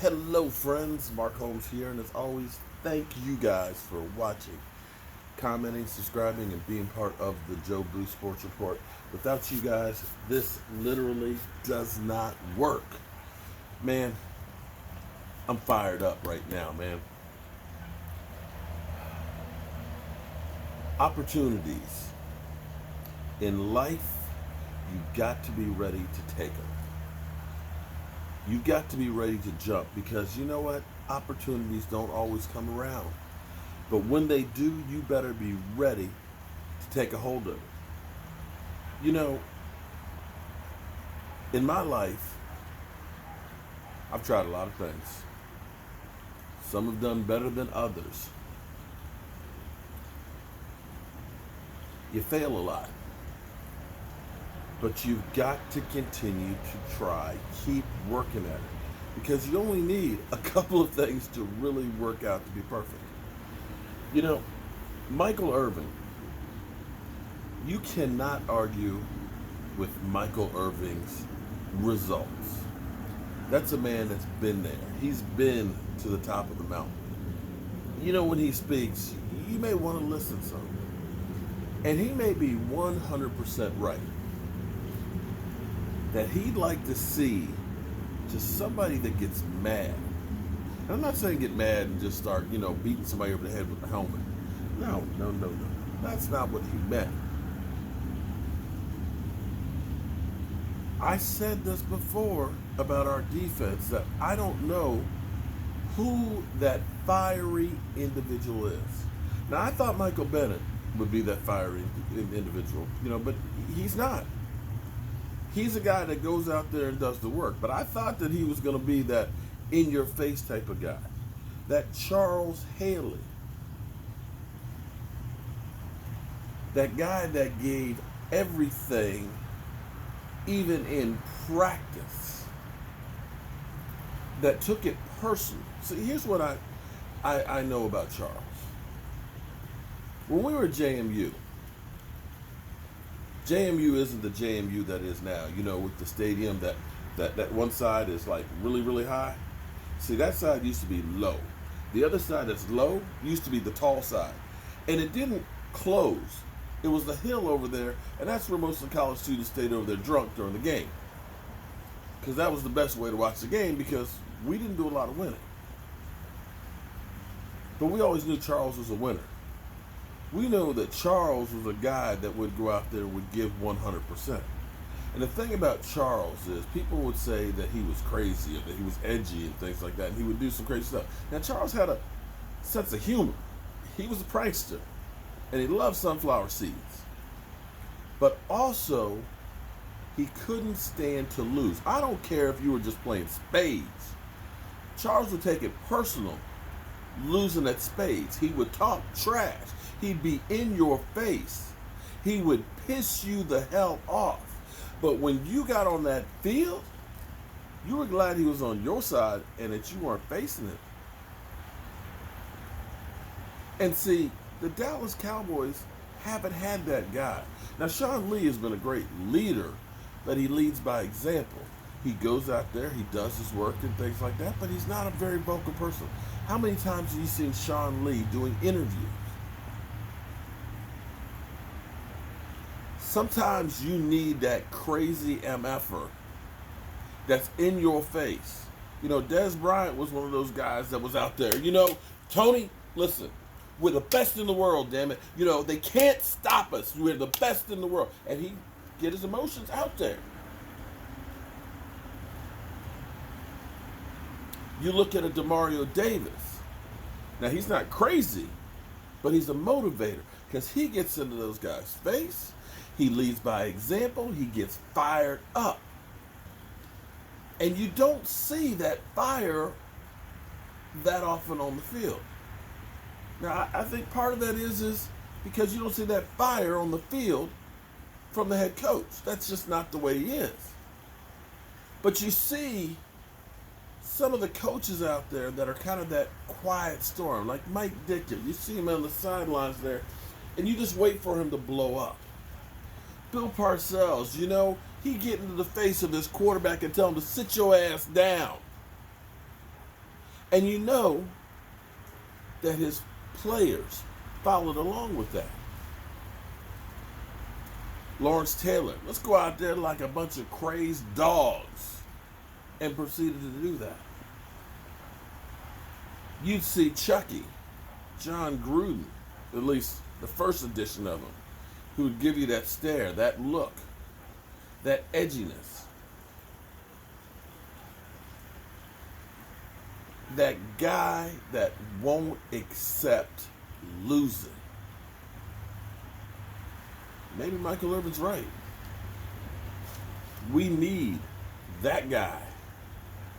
Hello, friends. Mark Holmes here, and as always, thank you guys for watching, commenting, subscribing, and being part of the Joe Blue Sports Report. Without you guys, this literally does not work. Man, I'm fired up right now, man. Opportunities in life, you got to be ready to take them. You got to be ready to jump because you know what? Opportunities don't always come around. But when they do, you better be ready to take a hold of it. You know, in my life, I've tried a lot of things. Some have done better than others. You fail a lot. But you've got to continue to try. Keep working at it. Because you only need a couple of things to really work out to be perfect. You know, Michael Irvin, you cannot argue with Michael Irvin's results. That's a man that's been there. He's been to the top of the mountain. You know, when he speaks, you may want to listen some. And he may be 100% right that he'd like to see just somebody that gets mad. And I'm not saying get mad and just start, beating somebody over the head with a helmet. No. That's not what he meant. I said this before about our defense that I don't know who that fiery individual is. Now, I thought Michael Bennett would be that fiery individual, but he's not. He's a guy that goes out there and does the work. But I thought that he was going to be that in-your-face type of guy. That Charles Haley. That guy that gave everything, even in practice. That took it personal. See, here's what I know about Charles. When we were at JMU isn't the JMU that is now, with the stadium that one side is like really, really high. See, that side used to be low. The other side that's low used to be the tall side. And it didn't close. It was the hill over there, and that's where most of the college students stayed over there drunk during the game. Because that was the best way to watch the game because we didn't do a lot of winning. But we always knew Charles was a winner. We know that Charles was a guy that would go out there and would give 100%. And the thing about Charles is people would say that he was crazy or that he was edgy and things like that, and he would do some crazy stuff. Now, Charles had a sense of humor. He was a prankster, and he loved sunflower seeds. But also, he couldn't stand to lose. I don't care if you were just playing spades. Charles would take it personal, losing at spades. He would talk trash. He'd be in your face. He would piss you the hell off. But when you got on that field, you were glad he was on your side and that you weren't facing him. And see, the Dallas Cowboys haven't had that guy. Now, Sean Lee has been a great leader, but he leads by example. He goes out there, he does his work and things like that, but he's not a very vocal person. How many times have you seen Sean Lee doing interviews? Sometimes you need that crazy MFer that's in your face. Des Bryant was one of those guys that was out there. Tony, listen, we're the best in the world, damn it. They can't stop us. We're the best in the world. And he get his emotions out there. You look at a Demario Davis. Now, he's not crazy, but he's a motivator because he gets into those guys' face. He leads by example. He gets fired up. And you don't see that fire that often on the field. Now, I think part of that is because you don't see that fire on the field from the head coach. That's just not the way he is. But you see some of the coaches out there that are kind of that quiet storm, like Mike Ditka. You see him on the sidelines there, and you just wait for him to blow up. Bill Parcells, he get into the face of his quarterback and tell him to sit your ass down. And you know that his players followed along with that. Lawrence Taylor, let's go out there like a bunch of crazed dogs, and proceeded to do that. You'd see Chucky, John Gruden, at least the first edition of him, who would give you that stare, that look, that edginess. That guy that won't accept losing. Maybe Michael Irvin's right. We need that guy,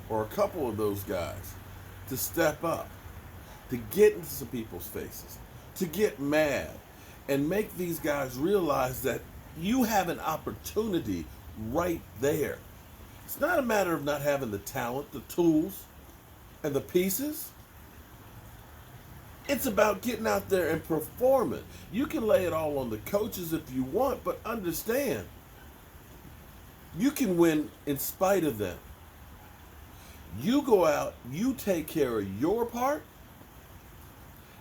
or a couple of those guys, to step up, to get into some people's faces, to get mad, and make these guys realize that you have an opportunity right there. It's not a matter of not having the talent, the tools, and the pieces. It's about getting out there and performing. You can lay it all on the coaches if you want, but understand, you can win in spite of them. You go out, you take care of your part,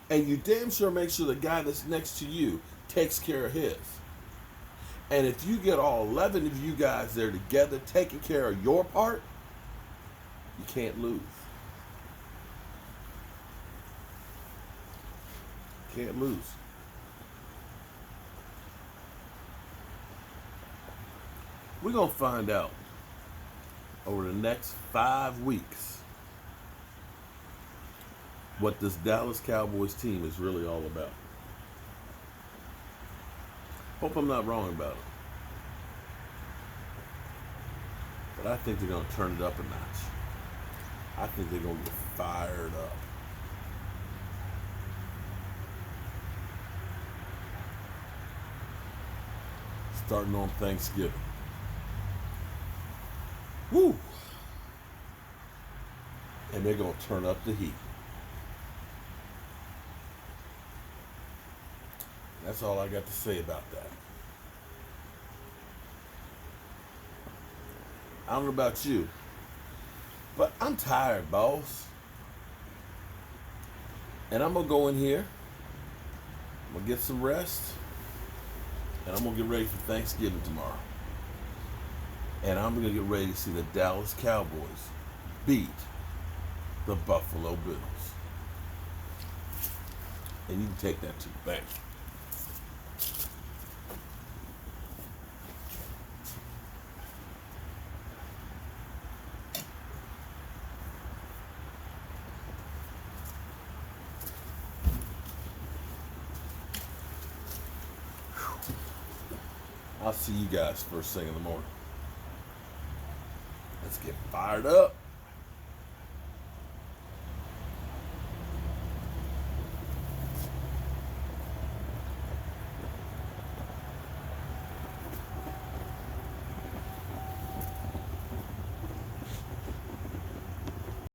and you damn sure make sure the guy that's next to you takes care of his. And if you get all 11 of you guys there together taking care of your part, you can't lose. Can't lose. We're going to find out over the next 5 weeks what this Dallas Cowboys team is really all about. Hope I'm not wrong about it. But I think they're going to turn it up a notch. I think they're going to get fired up. Starting on Thanksgiving. Woo! And they're going to turn up the heat. That's all I got to say about that. I don't know about you, but I'm tired, boss. And I'm going to go in here. I'm going to get some rest. And I'm going to get ready for Thanksgiving tomorrow. And I'm going to get ready to see the Dallas Cowboys beat the Buffalo Bills. And you can take that to the bank. I'll see you guys first thing in the morning. Let's get fired up.